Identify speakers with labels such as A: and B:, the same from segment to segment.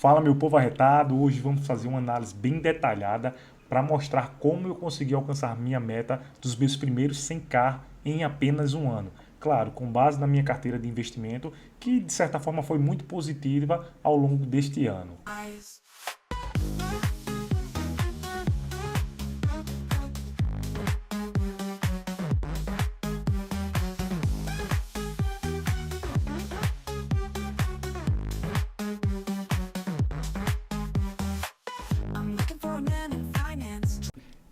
A: Fala meu povo arretado, hoje vamos fazer uma análise bem detalhada para mostrar como eu consegui alcançar minha meta dos meus primeiros 100k em apenas um ano. Claro, com base na minha carteira de investimento, que de certa forma foi muito positiva ao longo deste ano.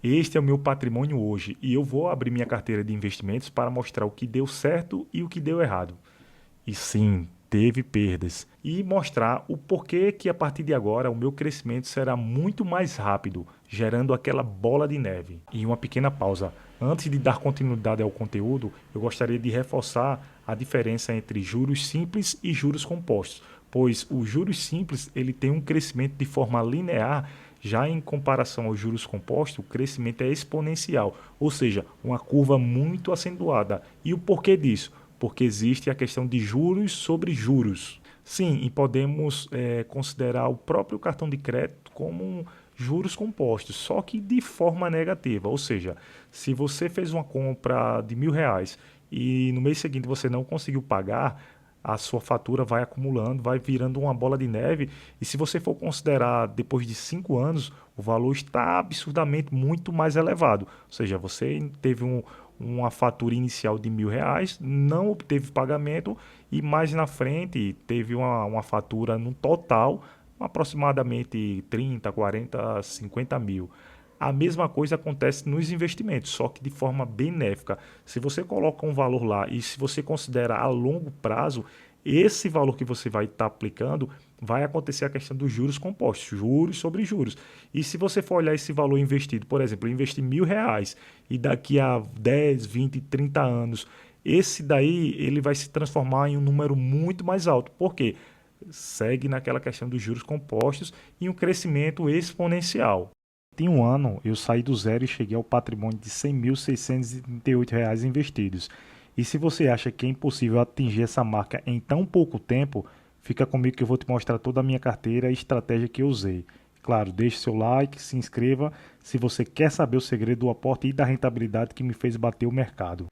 A: Este é o meu patrimônio hoje e eu vou abrir minha carteira de investimentos para mostrar o que deu certo e o que deu errado. E sim, teve perdas. E mostrar o porquê que a partir de agora o meu crescimento será muito mais rápido, gerando aquela bola de neve. E uma pequena pausa. Antes de dar continuidade ao conteúdo, eu gostaria de reforçar a diferença entre juros simples e juros compostos, pois o juros simples ele tem um crescimento de forma linear. Já em comparação aos juros compostos, o crescimento é exponencial, ou seja, uma curva muito acentuada. E o porquê disso? Porque existe a questão de juros sobre juros. Sim, e podemos considerar o próprio cartão de crédito como juros compostos, só que de forma negativa. Ou seja, se você fez uma compra de R$ 1.000 e no mês seguinte você não conseguiu pagar, a sua fatura vai acumulando, vai virando uma bola de neve. E se você for considerar depois de 5 anos, o valor está absurdamente muito mais elevado. Ou seja, você teve uma fatura inicial de R$ 1.000, não obteve pagamento e mais na frente teve uma fatura no total aproximadamente 30, 40, 50 mil. A mesma coisa acontece nos investimentos, só que de forma benéfica. Se você coloca um valor lá e se você considera a longo prazo, esse valor que você vai estar aplicando vai acontecer a questão dos juros compostos, juros sobre juros. E se você for olhar esse valor investido, por exemplo, eu investi R$ 1.000 e daqui a 10, 20, 30 anos, esse daí ele vai se transformar em um número muito mais alto. Por quê? Segue naquela questão dos juros compostos e um crescimento exponencial. Em um ano, eu saí do zero e cheguei ao patrimônio de R$ 100.638 investidos. E se você acha que é impossível atingir essa marca em tão pouco tempo, fica comigo que eu vou te mostrar toda a minha carteira e estratégia que eu usei. Claro, deixe seu like, se inscreva se você quer saber o segredo do aporte e da rentabilidade que me fez bater o mercado.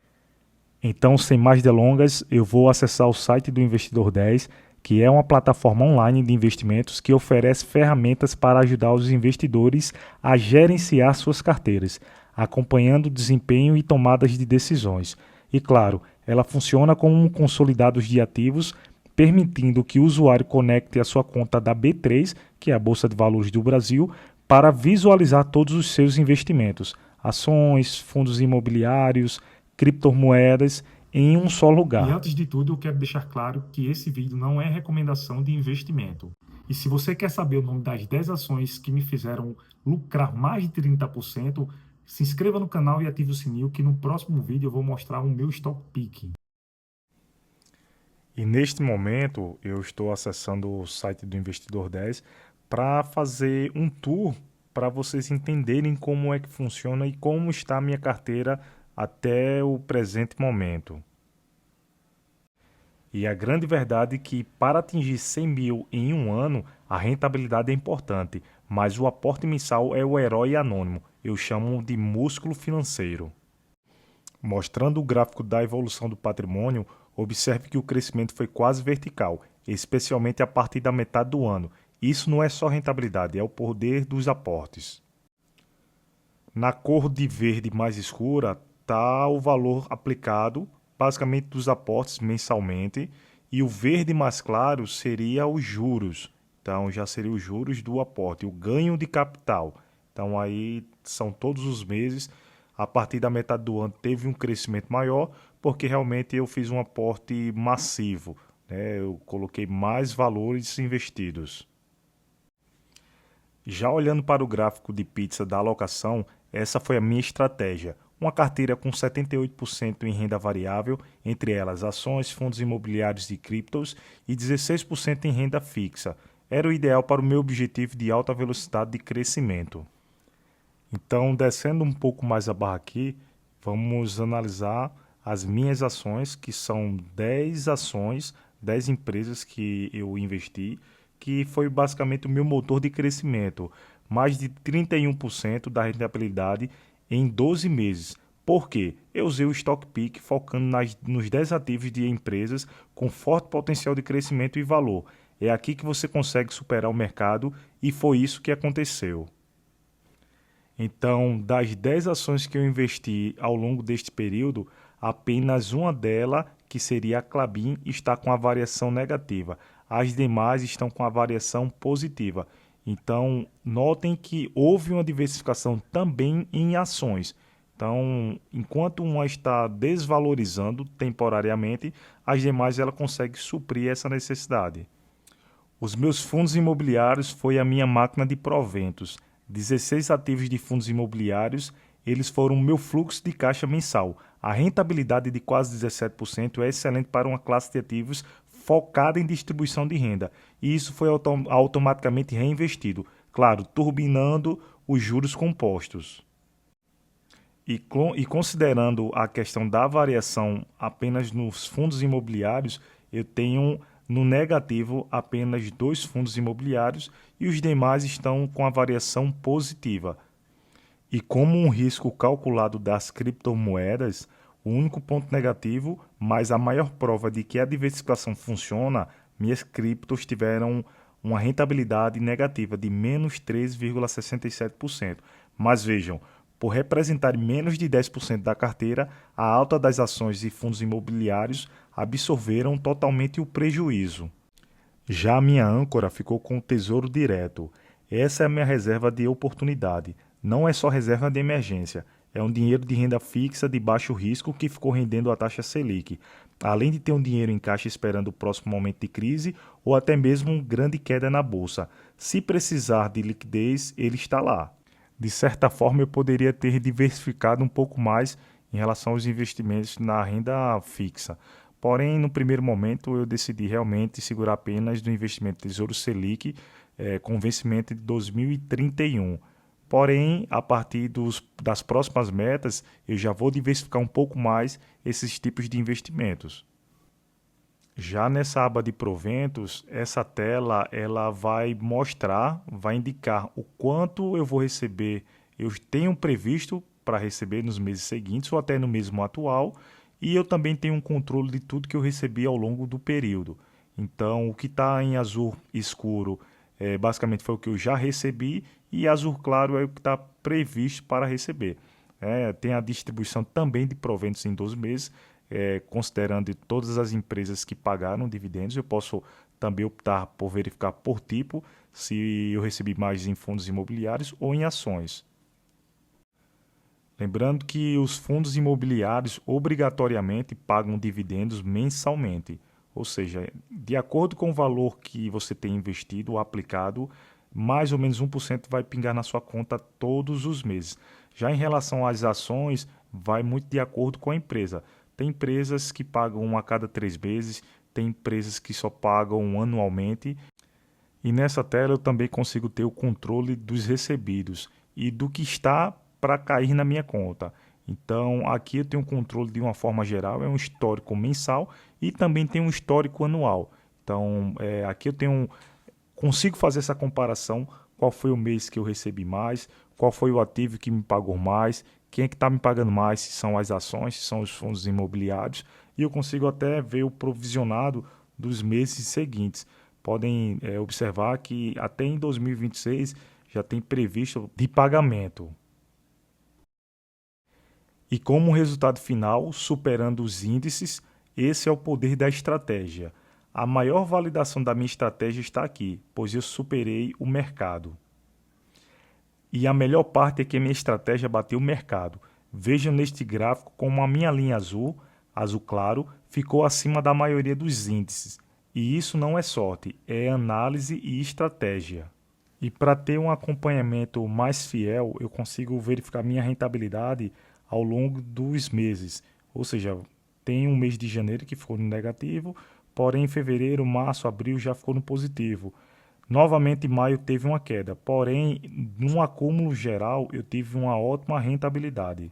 A: Então, sem mais delongas, eu vou acessar o site do Investidor 10, que é uma plataforma online de investimentos que oferece ferramentas para ajudar os investidores a gerenciar suas carteiras, acompanhando o desempenho e tomadas de decisões. E claro, ela funciona como um consolidador de ativos, permitindo que o usuário conecte a sua conta da B3, que é a Bolsa de Valores do Brasil, para visualizar todos os seus investimentos, ações, fundos imobiliários, criptomoedas em um só lugar. E antes de tudo, eu quero deixar claro que esse vídeo não é recomendação de investimento. E se você quer saber o nome das 10 ações que me fizeram lucrar mais de 30%, se inscreva no canal e ative o sininho que no próximo vídeo eu vou mostrar o meu stock pick. E neste momento eu estou acessando o site do Investidor 10 para fazer um tour para vocês entenderem como é que funciona e como está a minha carteira até o presente momento. E a grande verdade é que para atingir 100 mil em um ano, a rentabilidade é importante, mas o aporte mensal é o herói anônimo, eu chamo de músculo financeiro. Mostrando o gráfico da evolução do patrimônio, observe que o crescimento foi quase vertical, especialmente a partir da metade do ano. Isso não é só rentabilidade, é o poder dos aportes. Na cor de verde mais escura está o valor aplicado, basicamente dos aportes mensalmente, e o verde mais claro seria os juros. Então já seria os juros do aporte, o ganho de capital. Então aí são todos os meses. A partir da metade do ano teve um crescimento maior, porque realmente eu fiz um aporte massivo, né? Eu coloquei mais valores investidos. Já olhando para o gráfico de pizza da alocação, essa foi a minha estratégia. Uma carteira com 78% em renda variável, entre elas ações, fundos imobiliários e criptos, e 16% em renda fixa. Era o ideal para o meu objetivo de alta velocidade de crescimento. Então, descendo um pouco mais a barra aqui, vamos analisar as minhas ações, que são 10 ações, 10 empresas que eu investi, que foi basicamente o meu motor de crescimento, mais de 31% da rentabilidade em 12 meses. Por quê? Eu usei o Stock Pick focando nos 10 ativos de empresas com forte potencial de crescimento e valor. É aqui que você consegue superar o mercado e foi isso que aconteceu. Então, das 10 ações que eu investi ao longo deste período, apenas uma delas, que seria a Klabin, está com a variação negativa. As demais estão com a variação positiva. Então, notem que houve uma diversificação também em ações. Então, enquanto uma está desvalorizando temporariamente, as demais ela consegue suprir essa necessidade. Os meus fundos imobiliários foi a minha máquina de proventos. 16 ativos de fundos imobiliários, eles foram o meu fluxo de caixa mensal. A rentabilidade de quase 17% é excelente para uma classe de ativos focada em distribuição de renda. E isso foi automaticamente reinvestido, claro, turbinando os juros compostos. E considerando a questão da variação apenas nos fundos imobiliários, eu tenho no negativo apenas 2 fundos imobiliários e os demais estão com a variação positiva. E como um risco calculado das criptomoedas, o único ponto negativo, mas a maior prova de que a diversificação funciona, minhas criptos tiveram uma rentabilidade negativa de menos 13,67%. Mas vejam, por representar menos de 10% da carteira, a alta das ações e fundos imobiliários absorveram totalmente o prejuízo. Já a minha âncora ficou com o Tesouro Direto. Essa é a minha reserva de oportunidade. Não é só reserva de emergência. É um dinheiro de renda fixa de baixo risco que ficou rendendo a taxa Selic, além de ter um dinheiro em caixa esperando o próximo momento de crise ou até mesmo uma grande queda na bolsa. Se precisar de liquidez, ele está lá. De certa forma, eu poderia ter diversificado um pouco mais em relação aos investimentos na renda fixa. Porém, no primeiro momento, eu decidi realmente segurar apenas do investimento Tesouro Selic com vencimento de 2031. Porém, a partir das próximas metas, eu já vou diversificar um pouco mais esses tipos de investimentos. Já nessa aba de proventos, essa tela ela vai mostrar, vai indicar o quanto eu vou receber, eu tenho previsto para receber nos meses seguintes ou até no mesmo atual, e eu também tenho um controle de tudo que eu recebi ao longo do período. Então, o que está em azul escuro basicamente foi o que eu já recebi e azul claro é o que está previsto para receber. Tem a distribuição também de proventos em 12 meses, considerando todas as empresas que pagaram dividendos. Eu posso também optar por verificar por tipo, se eu recebi mais em fundos imobiliários ou em ações. Lembrando que os fundos imobiliários obrigatoriamente pagam dividendos mensalmente, ou seja, de acordo com o valor que você tem investido ou aplicado, mais ou menos 1% vai pingar na sua conta todos os meses. Já em relação às ações, vai muito de acordo com a empresa. Tem empresas que pagam a cada 3 meses, tem empresas que só pagam anualmente. E nessa tela eu também consigo ter o controle dos recebidos e do que está para cair na minha conta. Então aqui eu tenho controle de uma forma geral, é um histórico mensal e também tem um histórico anual. Então aqui eu consigo fazer essa comparação, qual foi o mês que eu recebi mais, qual foi o ativo que me pagou mais, quem é que está me pagando mais, se são as ações, se são os fundos imobiliários, e eu consigo até ver o provisionado dos meses seguintes. Podem observar que até em 2026 já tem previsto de pagamento. E como resultado final, superando os índices, esse é o poder da estratégia. A maior validação da minha estratégia está aqui, pois eu superei o mercado. E a melhor parte é que a minha estratégia bateu o mercado. Vejam neste gráfico como a minha linha azul, azul claro, ficou acima da maioria dos índices. E isso não é sorte, é análise e estratégia. E para ter um acompanhamento mais fiel, eu consigo verificar minha rentabilidade ao longo dos meses. Ou seja, tem um mês de janeiro que ficou no negativo, porém em fevereiro, março, abril já ficou no positivo. Novamente, em maio teve uma queda, porém, num acúmulo geral, eu tive uma ótima rentabilidade.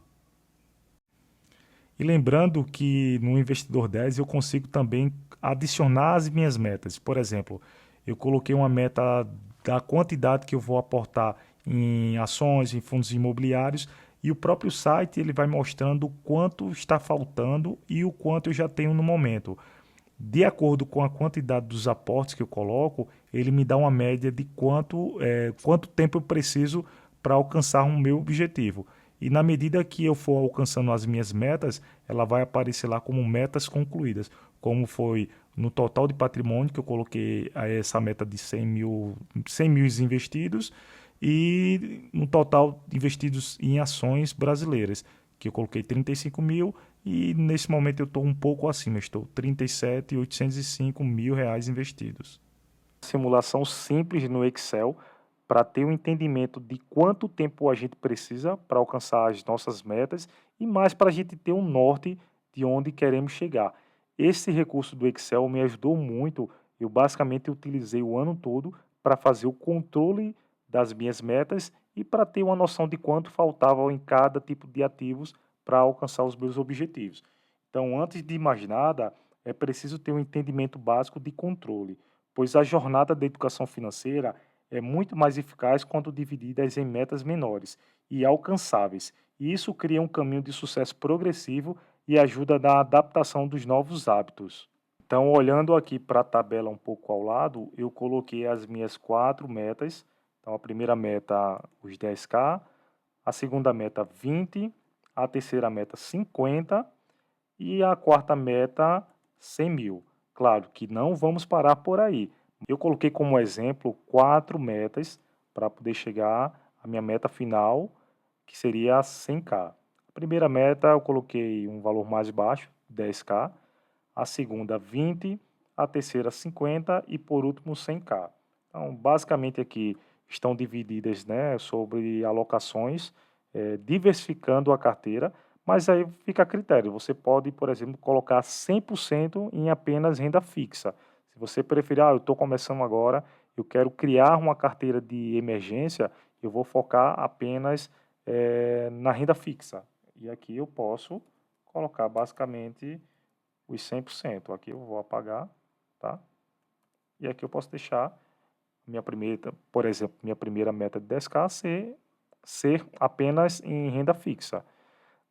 A: E lembrando que no Investidor 10 eu consigo também adicionar as minhas metas. Por exemplo, Eu coloquei uma meta da quantidade que eu vou aportar em ações, em fundos imobiliários, e o próprio site ele vai mostrando o quanto está faltando e o quanto eu já tenho no momento. De acordo com a quantidade dos aportes que eu coloco, ele me dá uma média de quanto tempo eu preciso para alcançar o meu objetivo. E na medida que eu for alcançando as minhas metas, ela vai aparecer lá como metas concluídas, como foi no total de patrimônio que eu coloquei essa meta de 100 mil investidos e no total investidos em ações brasileiras, que eu coloquei 35 mil e nesse momento eu estou um pouco acima, estou 37.805 mil reais investidos. Simulação simples no Excel para ter um entendimento de quanto tempo a gente precisa para alcançar as nossas metas e mais para a gente ter um norte de onde queremos chegar. Esse recurso do Excel me ajudou muito. Eu basicamente utilizei o ano todo para fazer o controle das minhas metas e para ter uma noção de quanto faltava em cada tipo de ativos para alcançar os meus objetivos. Então, antes de mais nada, é preciso ter um entendimento básico de controle, pois a jornada da educação financeira é muito mais eficaz quando divididas em metas menores e alcançáveis. E isso cria um caminho de sucesso progressivo e ajuda na adaptação dos novos hábitos. Então, olhando aqui para a tabela um pouco ao lado, eu coloquei as minhas 4 metas. Então, a primeira meta, os 10K, a segunda meta, 20, a terceira meta, 50 e a quarta meta, 100 mil. Claro que não vamos parar por aí. Eu coloquei como exemplo 4 metas para poder chegar à minha meta final, que seria 100K. A primeira meta eu coloquei um valor mais baixo, 10K. A segunda, 20. A terceira, 50. E por último, 100K. Então, basicamente aqui estão divididas, né, sobre alocações, diversificando a carteira, mas aí fica a critério. Você pode, por exemplo, colocar 100% em apenas renda fixa. Se você preferir, eu estou começando agora, eu quero criar uma carteira de emergência, eu vou focar apenas na renda fixa. E aqui eu posso colocar basicamente os 100%. Aqui eu vou apagar, tá? E aqui eu posso deixar minha primeira, por exemplo, minha primeira meta de 10K ser apenas em renda fixa.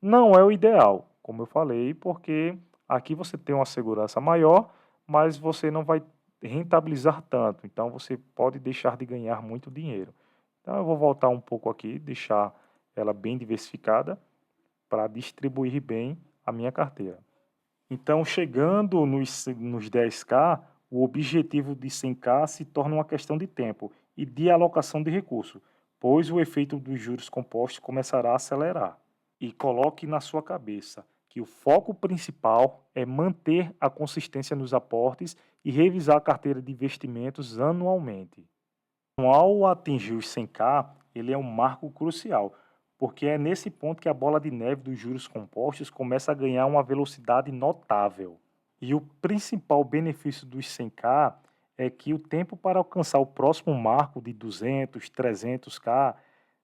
A: Não é o ideal, como eu falei, porque aqui você tem uma segurança maior, mas você não vai rentabilizar tanto. Então você pode deixar de ganhar muito dinheiro. Então eu vou voltar um pouco aqui, deixar ela bem diversificada para distribuir bem a minha carteira. Então, chegando nos 10K, o objetivo de 100K se torna uma questão de tempo e de alocação de recursos, pois o efeito dos juros compostos começará a acelerar. E coloque na sua cabeça que o foco principal é manter a consistência nos aportes e revisar a carteira de investimentos anualmente. Então, ao atingir os 100K, ele é um marco crucial, porque é nesse ponto que a bola de neve dos juros compostos começa a ganhar uma velocidade notável. E o principal benefício dos 100K é que o tempo para alcançar o próximo marco de 200, 300K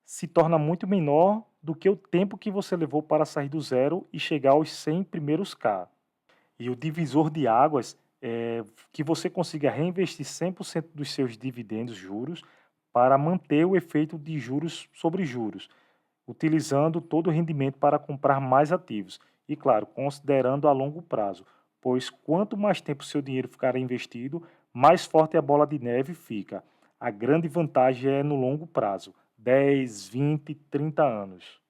A: se torna muito menor do que o tempo que você levou para sair do zero e chegar aos 100 primeiros K. E o divisor de águas é que você consiga reinvestir 100% dos seus dividendos, juros, para manter o efeito de juros sobre juros, utilizando todo o rendimento para comprar mais ativos. E, claro, considerando a longo prazo, pois quanto mais tempo seu dinheiro ficar investido, mais forte a bola de neve fica. A grande vantagem é no longo prazo, 10, 20, 30 anos.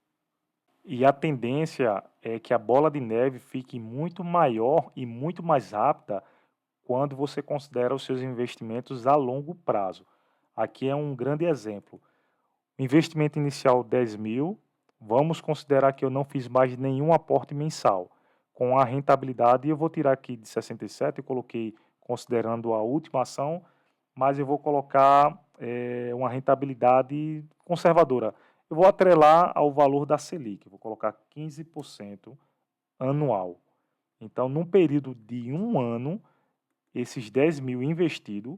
A: E a tendência é que a bola de neve fique muito maior e muito mais rápida quando você considera os seus investimentos a longo prazo. Aqui é um grande exemplo. O investimento inicial 10 mil, vamos considerar que eu não fiz mais nenhum aporte mensal. Com a rentabilidade, eu vou tirar aqui de 67, eu coloquei considerando a última ação, mas eu vou colocar uma rentabilidade conservadora. Eu vou atrelar ao valor da Selic, vou colocar 15% anual. Então, num período de um ano, esses 10 mil investidos,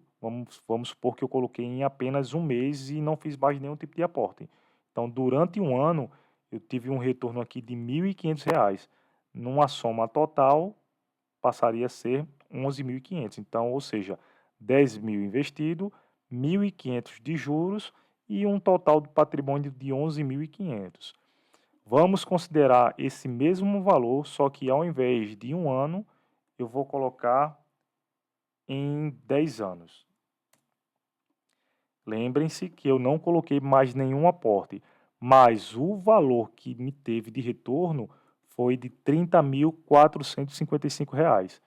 A: vamos supor que eu coloquei em apenas um mês e não fiz mais nenhum tipo de aporte. Então, durante um ano, eu tive um retorno aqui de R$ 1.500. Numa soma total, passaria a ser 11.500. Então, ou seja, 10 mil investido, 1.500 de juros e um total do patrimônio de 11.500. Vamos considerar esse mesmo valor, só que ao invés de um ano, eu vou colocar em 10 anos. Lembrem-se que eu não coloquei mais nenhum aporte, mas o valor que me teve de retorno foi de R$ 30.455.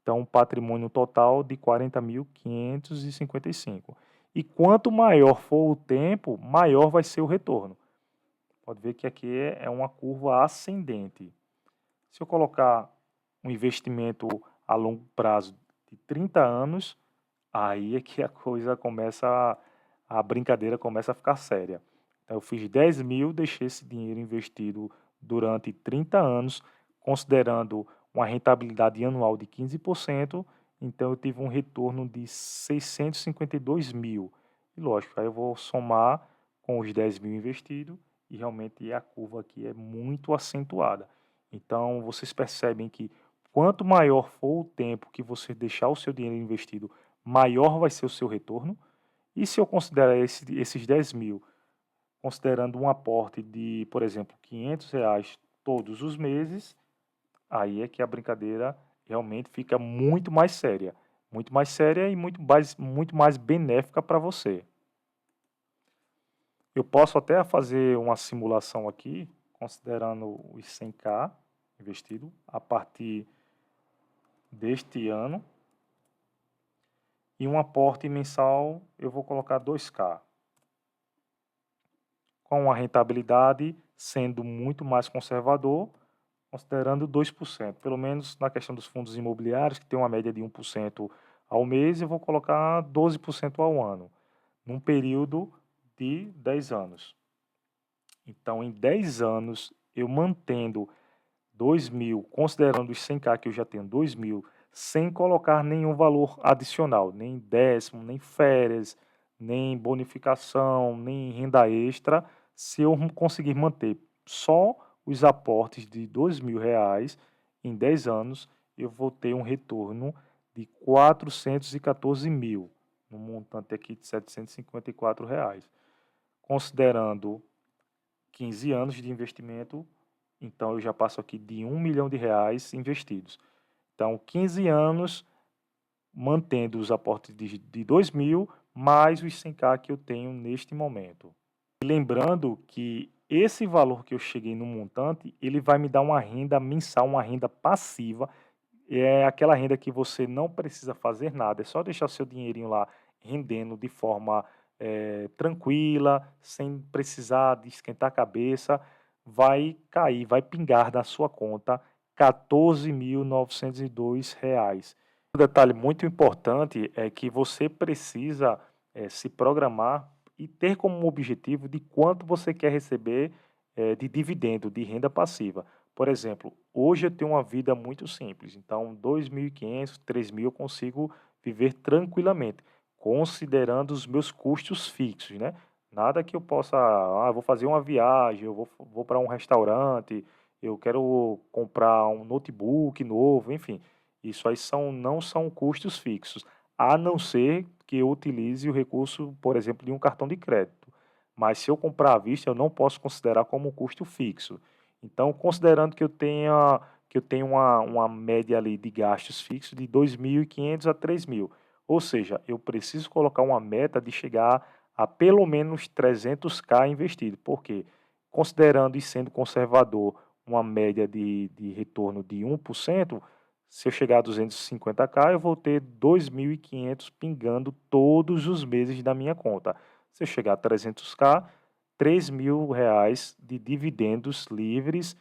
A: Então, um patrimônio total de R$ 40.555. E quanto maior for o tempo, maior vai ser o retorno. Pode ver que aqui é uma curva ascendente. Se eu colocar um investimento a longo prazo de 30 anos, aí é que a coisa começa, a brincadeira começa a ficar séria. Então, eu fiz 10 mil, deixei esse dinheiro investido durante 30 anos, considerando uma rentabilidade anual de 15%, então eu tive um retorno de 652 mil. E lógico, aí eu vou somar com os 10 mil investidos e realmente a curva aqui é muito acentuada. Então, vocês percebem que quanto maior for o tempo que você deixar o seu dinheiro investido, maior vai ser o seu retorno. E se eu considerar esses 10 mil, considerando um aporte de, por exemplo, R$ 500 todos os meses, aí é que a brincadeira realmente fica muito mais séria e muito mais benéfica para você. Eu posso até fazer uma simulação aqui, considerando os 100k investido a partir deste ano. E um aporte mensal eu vou colocar 2k. Com a rentabilidade sendo muito mais conservador, considerando 2%. Pelo menos na questão dos fundos imobiliários, que tem uma média de 1% ao mês, eu vou colocar 12% ao ano, num período de 10 anos. Então, em 10 anos, eu mantendo 2 mil, considerando os 100k que eu já tenho, 2 mil, sem colocar nenhum valor adicional, nem décimo, nem férias, nem bonificação, nem renda extra, se eu conseguir manter só os aportes de R$ 2.000 em 10 anos, eu vou ter um retorno de 414 mil, no montante aqui de R$ 754. Considerando 15 anos de investimento, então eu já passo aqui de R$ 1 milhão investidos. Então, 15 anos mantendo os aportes de 2 mil, mais os 100k que eu tenho neste momento. E lembrando que esse valor que eu cheguei no montante, ele vai me dar uma renda mensal, uma renda passiva. É aquela renda que você não precisa fazer nada, é só deixar seu dinheirinho lá rendendo de forma tranquila, sem precisar de esquentar a cabeça, vai cair, vai pingar na sua conta R$ 14.902. Um detalhe muito importante é que você precisa se programar e ter como objetivo de quanto você quer receber de dividendo, de renda passiva. Por exemplo, hoje eu tenho uma vida muito simples, então 2.500, 3.000 eu consigo viver tranquilamente, considerando os meus custos fixos, né? Nada que eu possa, vou fazer uma viagem, eu vou para um restaurante, eu quero comprar um notebook novo, enfim. Isso aí não são custos fixos, a não ser que eu utilize o recurso, por exemplo, de um cartão de crédito. Mas se eu comprar à vista, eu não posso considerar como um custo fixo. Então, considerando que eu tenho uma média ali de gastos fixos de 2.500 a 3.000, ou seja, eu preciso colocar uma meta de chegar a pelo menos 300k investido. Por quê? Considerando e sendo conservador uma média de retorno de 1%, se eu chegar a 250k, eu vou ter 2.500 pingando todos os meses da minha conta. Se eu chegar a 300k, R$ 3.000 de dividendos livres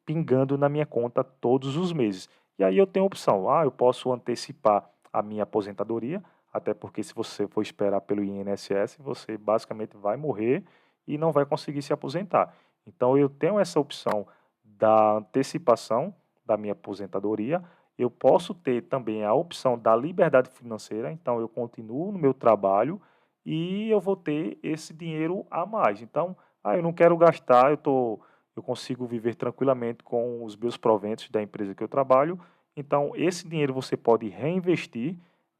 A: pingando na minha conta todos os meses. E aí eu tenho a opção, eu posso antecipar a minha aposentadoria, até porque se você for esperar pelo INSS, você basicamente vai morrer e não vai conseguir se aposentar. Então eu tenho essa opção da antecipação da minha aposentadoria. Eu posso ter também a opção da liberdade financeira, então eu continuo no meu trabalho e eu vou ter esse dinheiro a mais. Então, eu não quero gastar, eu consigo viver tranquilamente com os meus proventos da empresa que eu trabalho. Então, esse dinheiro você pode reinvestir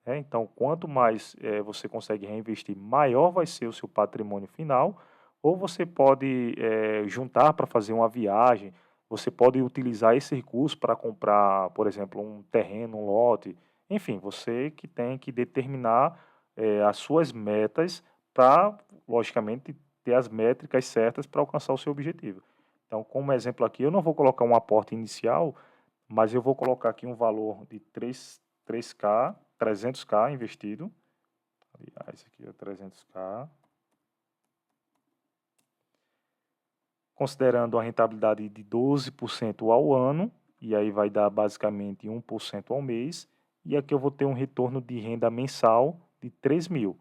A: né? Então, quanto mais você consegue reinvestir, maior vai ser o seu patrimônio final. Ou você pode juntar para fazer uma viagem, você pode utilizar esse recurso para comprar, por exemplo, um terreno, um lote. Enfim, você que tem que determinar as suas metas para, logicamente, ter as métricas certas para alcançar o seu objetivo. Então, como exemplo aqui, eu não vou colocar um aporte inicial, mas eu vou colocar aqui um valor de 3K, 300K investido. Aliás, aqui é 300K. Considerando a rentabilidade de 12% ao ano, e aí vai dar basicamente 1% ao mês, e aqui eu vou ter um retorno de renda mensal de 3 mil.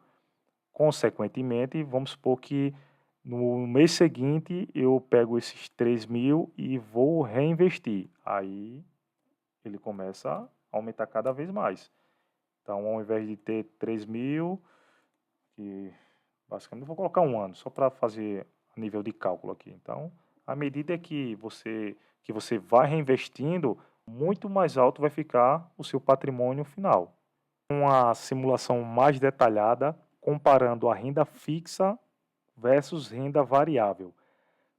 A: Consequentemente, vamos supor que no mês seguinte eu pego esses 3 mil e vou reinvestir. Aí ele começa a aumentar cada vez mais. Então, ao invés de ter 3 mil, que basicamente eu vou colocar um ano, só para fazer a nível de cálculo aqui. Então, à medida que você vai reinvestindo, muito mais alto vai ficar o seu patrimônio final. Uma simulação mais detalhada comparando a renda fixa versus renda variável.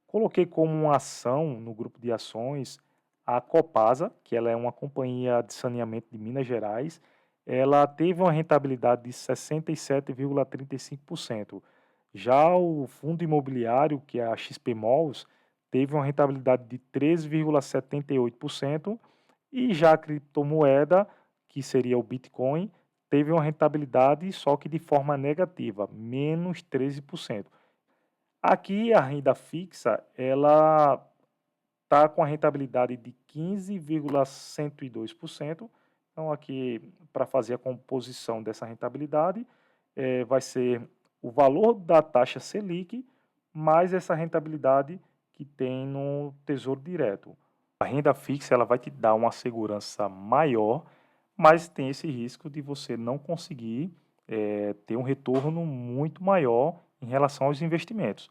A: Coloquei como uma ação no grupo de ações a Copasa, que ela é uma companhia de saneamento de Minas Gerais. Ela teve uma rentabilidade de 67,35%. Já o fundo imobiliário, que é a XP Malls, teve uma rentabilidade de 13,78%. E já a criptomoeda, que seria o Bitcoin, teve uma rentabilidade só que de forma negativa, menos 13%. Aqui a renda fixa, ela está com a rentabilidade de 15,102%. Então, aqui, para fazer a composição dessa rentabilidade, vai ser o valor da taxa Selic mais essa rentabilidade que tem no Tesouro Direto. A renda fixa ela vai te dar uma segurança maior, mas tem esse risco de você não conseguir ter um retorno muito maior em relação aos investimentos.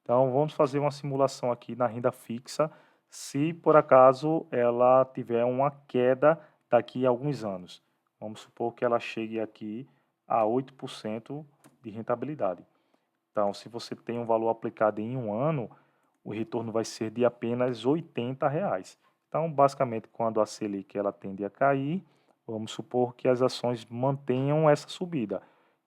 A: Então, vamos fazer uma simulação aqui na renda fixa, se por acaso ela tiver uma queda daqui a alguns anos. Vamos supor que ela chegue aqui a 8% de rentabilidade. Então, se você tem um valor aplicado em um ano, o retorno vai ser de apenas R$ 80. Então, basicamente, quando a Selic ela tende a cair, vamos supor que as ações mantenham essa subida.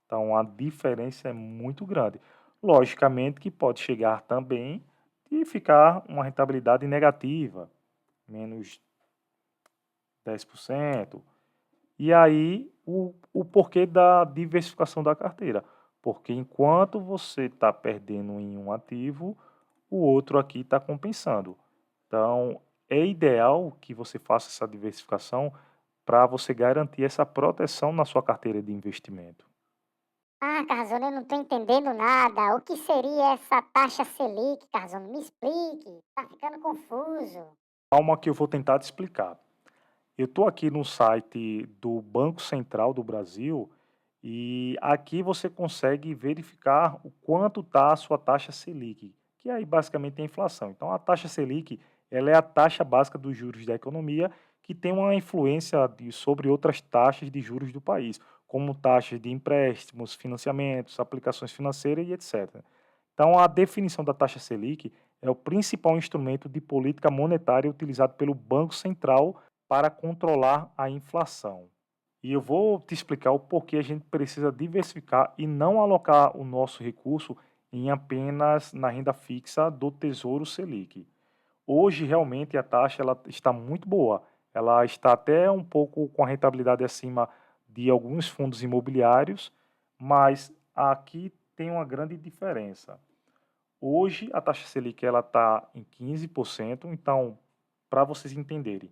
A: Então, a diferença é muito grande. Logicamente que pode chegar também e ficar uma rentabilidade negativa, menos 10%. E aí, o porquê da diversificação da carteira. Porque enquanto você está perdendo em um ativo, o outro aqui está compensando. Então, é ideal que você faça essa diversificação para você garantir essa proteção na sua carteira de investimento.
B: Ah, Carzona, eu não tô entendendo nada. O que seria essa taxa Selic, Carzona? Me explique. Tá ficando confuso.
A: Calma que eu vou tentar te explicar. Eu estou aqui no site do Banco Central do Brasil e aqui você consegue verificar o quanto está a sua taxa Selic, que aí basicamente é a inflação. Então a taxa Selic ela é a taxa básica dos juros da economia que tem uma influência sobre outras taxas de juros do país, como taxas de empréstimos, financiamentos, aplicações financeiras e etc. Então a definição da taxa Selic é o principal instrumento de política monetária utilizado pelo Banco Central para controlar a inflação. E eu vou te explicar o porquê a gente precisa diversificar e não alocar o nosso recurso em apenas na renda fixa do Tesouro Selic. Hoje, realmente, a taxa ela está muito boa. Ela está até um pouco com a rentabilidade acima de alguns fundos imobiliários, mas aqui tem uma grande diferença. Hoje, a taxa Selic ela está em 15%, então, para vocês entenderem,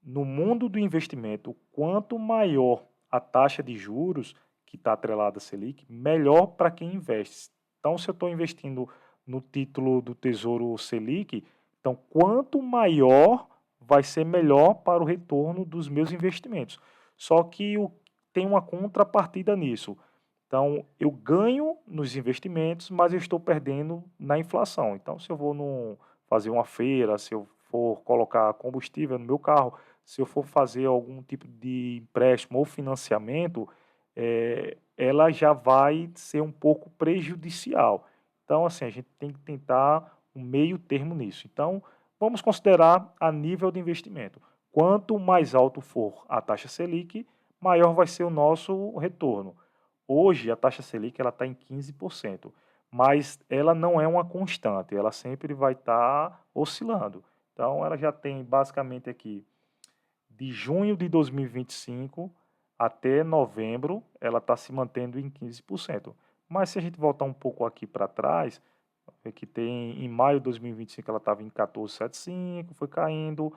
A: no mundo do investimento, quanto maior a taxa de juros que está atrelada à Selic, melhor para quem investe. Então, se eu estou investindo no título do Tesouro Selic, então quanto maior vai ser melhor para o retorno dos meus investimentos. Só que tem uma contrapartida nisso. Então, eu ganho nos investimentos, mas eu estou perdendo na inflação. Então, se eu vou fazer uma feira, se eu for colocar combustível no meu carro, se eu for fazer algum tipo de empréstimo ou financiamento, ela já vai ser um pouco prejudicial. Então, assim, a gente tem que tentar um meio termo nisso. Então, vamos considerar a nível de investimento. Quanto mais alto for a taxa Selic, maior vai ser o nosso retorno. Hoje, a taxa Selic está em 15%, mas ela não é uma constante, ela sempre vai estar oscilando. Então, ela já tem basicamente aqui, de junho de 2025 até novembro, ela está se mantendo em 15%. Mas se a gente voltar um pouco aqui para trás, que tem em maio de 2025 ela estava em 14,75, foi caindo.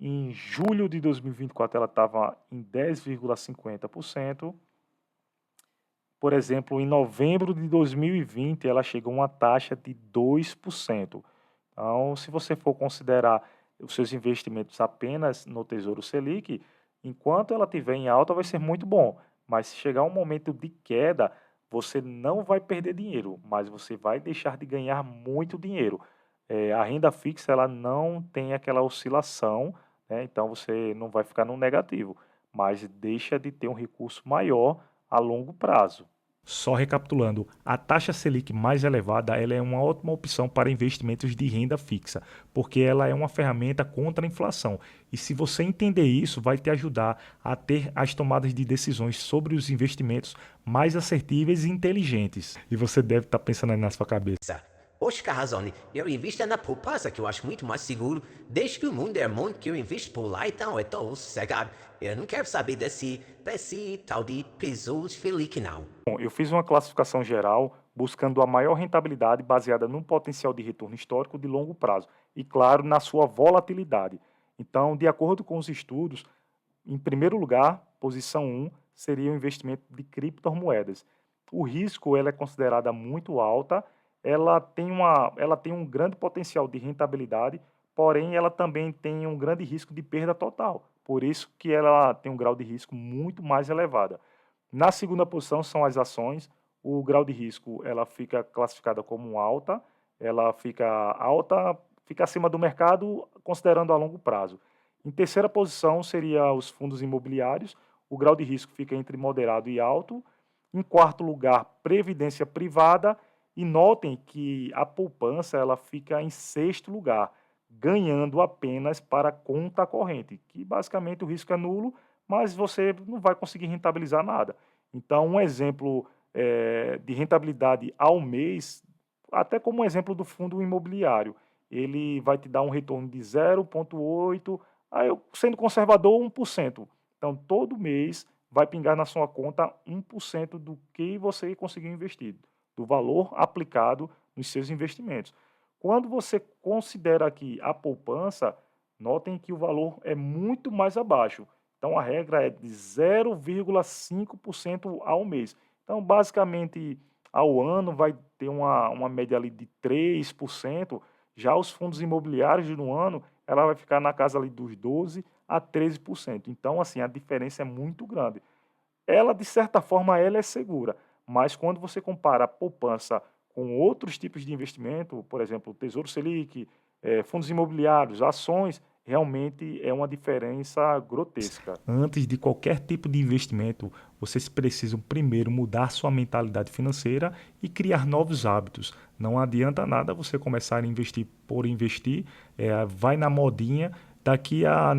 A: Em julho de 2024 ela estava em 10,50%. Por exemplo, em novembro de 2020 ela chegou a uma taxa de 2%. Então, se você for considerar os seus investimentos apenas no Tesouro Selic, enquanto ela estiver em alta vai ser muito bom, mas se chegar um momento de queda, você não vai perder dinheiro, mas você vai deixar de ganhar muito dinheiro. A renda fixa ela não tem aquela oscilação, né? Então você não vai ficar no negativo, mas deixa de ter um recurso maior a longo prazo. Só recapitulando, a taxa Selic mais elevada ela é uma ótima opção para investimentos de renda fixa, porque ela é uma ferramenta contra a inflação. E se você entender isso, vai te ajudar a ter as tomadas de decisões sobre os investimentos mais assertivas e inteligentes. E você deve estar pensando aí na sua cabeça.
C: Poxa, Carrazone, eu invisto na poupança, que eu acho muito mais seguro. Desde que o mundo é mundo que eu invisto por lá, então eu tô sossegado. Eu não quero saber desse tal de Tesouro Selic, não.
A: Bom, eu fiz uma classificação geral buscando a maior rentabilidade baseada no potencial de retorno histórico de longo prazo e, claro, na sua volatilidade. Então, de acordo com os estudos, em primeiro lugar, posição 1 seria o investimento de criptomoedas. O risco ela é considerada muito alta, ela tem um grande potencial de rentabilidade, porém ela também tem um grande risco de perda total. Por isso que ela tem um grau de risco muito mais elevado. Na segunda posição são as ações. O grau de risco ela fica classificada como alta, fica acima do mercado, considerando a longo prazo. Em terceira posição seria os fundos imobiliários. O grau de risco fica entre moderado e alto. Em quarto lugar, previdência privada. E notem que a poupança ela fica em sexto lugar, ganhando apenas para conta corrente, que basicamente o risco é nulo, mas você não vai conseguir rentabilizar nada. Então, um exemplo de rentabilidade ao mês, até como um exemplo do fundo imobiliário, ele vai te dar um retorno de 0,8, aí sendo conservador, 1%. Então, todo mês vai pingar na sua conta 1% do que você conseguiu investir, do valor aplicado nos seus investimentos. Quando você considera aqui a poupança, notem que o valor é muito mais abaixo. Então, a regra é de 0,5% ao mês. Então, basicamente, ao ano vai ter uma média ali de 3%. Já os fundos imobiliários no ano, ela vai ficar na casa ali dos 12% a 13%. Então, assim, a diferença é muito grande. Ela, de certa forma, ela é segura, mas quando você compara a poupança com outros tipos de investimento, por exemplo, Tesouro Selic, fundos imobiliários, ações, realmente é uma diferença grotesca. Antes de qualquer tipo de investimento, vocês precisam primeiro mudar sua mentalidade financeira e criar novos hábitos. Não adianta nada você começar a investir por investir, vai na modinha, daqui a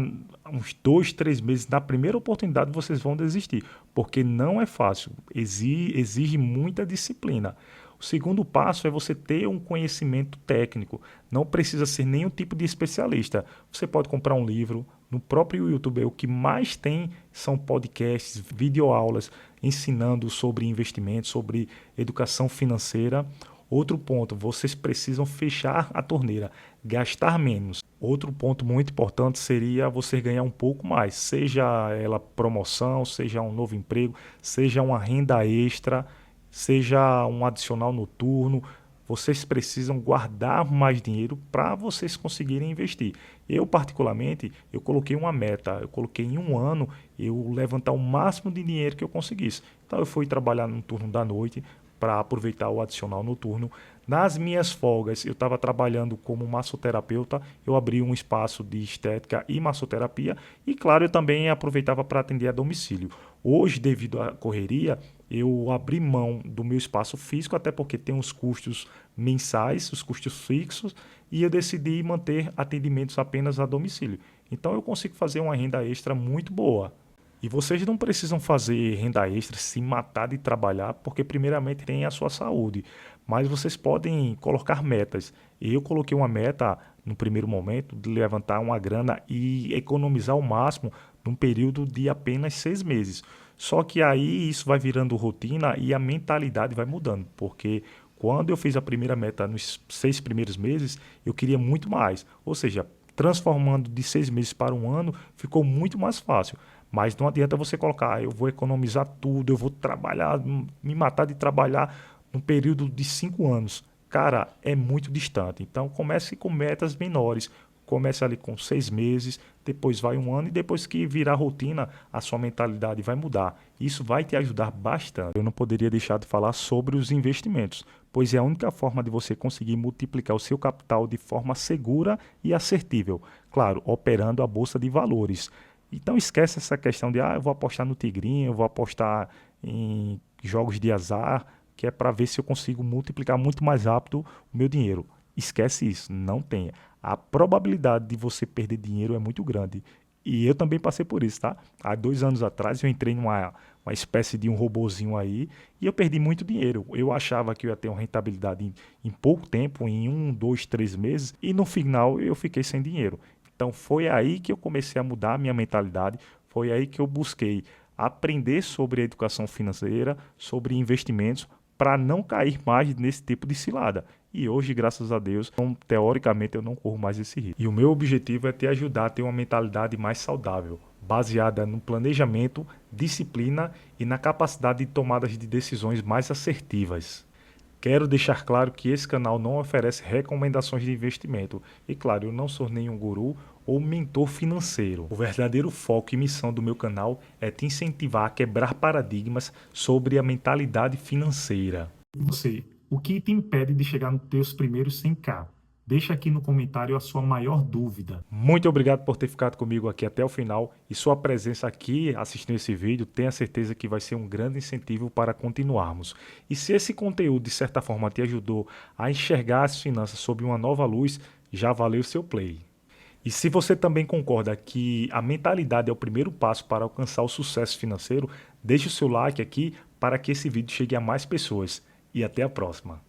A: uns 2, 3 meses, na primeira oportunidade, vocês vão desistir, porque não é fácil, exige muita disciplina. O segundo passo é você ter um conhecimento técnico. Não precisa ser nenhum tipo de especialista. Você pode comprar um livro. No próprio YouTube, o que mais tem são podcasts, videoaulas ensinando sobre investimentos, sobre educação financeira. Outro ponto, vocês precisam fechar a torneira, gastar menos. Outro ponto muito importante seria você ganhar um pouco mais, seja ela promoção, seja um novo emprego, seja uma renda extra, seja um adicional noturno. Vocês precisam guardar mais dinheiro para vocês conseguirem investir. Eu, particularmente, eu coloquei uma meta. Eu coloquei em um ano eu levantar o máximo de dinheiro que eu conseguisse. Então, eu fui trabalhar no turno da noite para aproveitar o adicional noturno. Nas minhas folgas, eu estava trabalhando como massoterapeuta, eu abri um espaço de estética e massoterapia e, claro, eu também aproveitava para atender a domicílio. Hoje, devido à correria, eu abri mão do meu espaço físico, até porque tem os custos mensais, os custos fixos, e eu decidi manter atendimentos apenas a domicílio. Então eu consigo fazer uma renda extra muito boa. E vocês não precisam fazer renda extra, se matar de trabalhar, porque primeiramente tem a sua saúde. Mas vocês podem colocar metas. Eu coloquei uma meta no primeiro momento de levantar uma grana e economizar o máximo num período de apenas 6 meses. Só que aí isso vai virando rotina e a mentalidade vai mudando, porque quando eu fiz a primeira meta nos 6 primeiros meses, eu queria muito mais. Ou seja, transformando de 6 meses para um ano, ficou muito mais fácil. Mas não adianta você colocar, eu vou economizar tudo, eu vou trabalhar, me matar de trabalhar num período de 5 anos. Cara, é muito distante. Então comece com metas menores. Comece ali com 6 meses, depois vai um ano e depois que virar rotina, a sua mentalidade vai mudar. Isso vai te ajudar bastante. Eu não poderia deixar de falar sobre os investimentos, pois é a única forma de você conseguir multiplicar o seu capital de forma segura e assertível. Claro, operando a bolsa de valores. Então esquece essa questão de, eu vou apostar no Tigrinho, eu vou apostar em jogos de azar, que é para ver se eu consigo multiplicar muito mais rápido o meu dinheiro. Esquece isso, não tenha. A probabilidade de você perder dinheiro é muito grande. E eu também passei por isso, tá? Há 2 anos atrás eu entrei numa uma espécie de um robozinho aí e eu perdi muito dinheiro. Eu achava que eu ia ter uma rentabilidade em pouco tempo, em 1, 2, 3 meses, e no final eu fiquei sem dinheiro. Então foi aí que eu comecei a mudar a minha mentalidade, foi aí que eu busquei aprender sobre a educação financeira, sobre investimentos, para não cair mais nesse tipo de cilada. E hoje, graças a Deus, teoricamente eu não corro mais esse risco. E o meu objetivo é te ajudar a ter uma mentalidade mais saudável, baseada no planejamento, disciplina e na capacidade de tomadas de decisões mais assertivas. Quero deixar claro que esse canal não oferece recomendações de investimento. E claro, eu não sou nenhum guru ou mentor financeiro. O verdadeiro foco e missão do meu canal é te incentivar a quebrar paradigmas sobre a mentalidade financeira. E você, o que te impede de chegar nos teus primeiros 100k? Deixa aqui no comentário a sua maior dúvida. Muito obrigado por ter ficado comigo aqui até o final e sua presença aqui assistindo esse vídeo, tenha certeza que vai ser um grande incentivo para continuarmos. E se esse conteúdo de certa forma te ajudou a enxergar as finanças sob uma nova luz, já valeu o seu play. E se você também concorda que a mentalidade é o primeiro passo para alcançar o sucesso financeiro, deixe o seu like aqui para que esse vídeo chegue a mais pessoas. E até a próxima.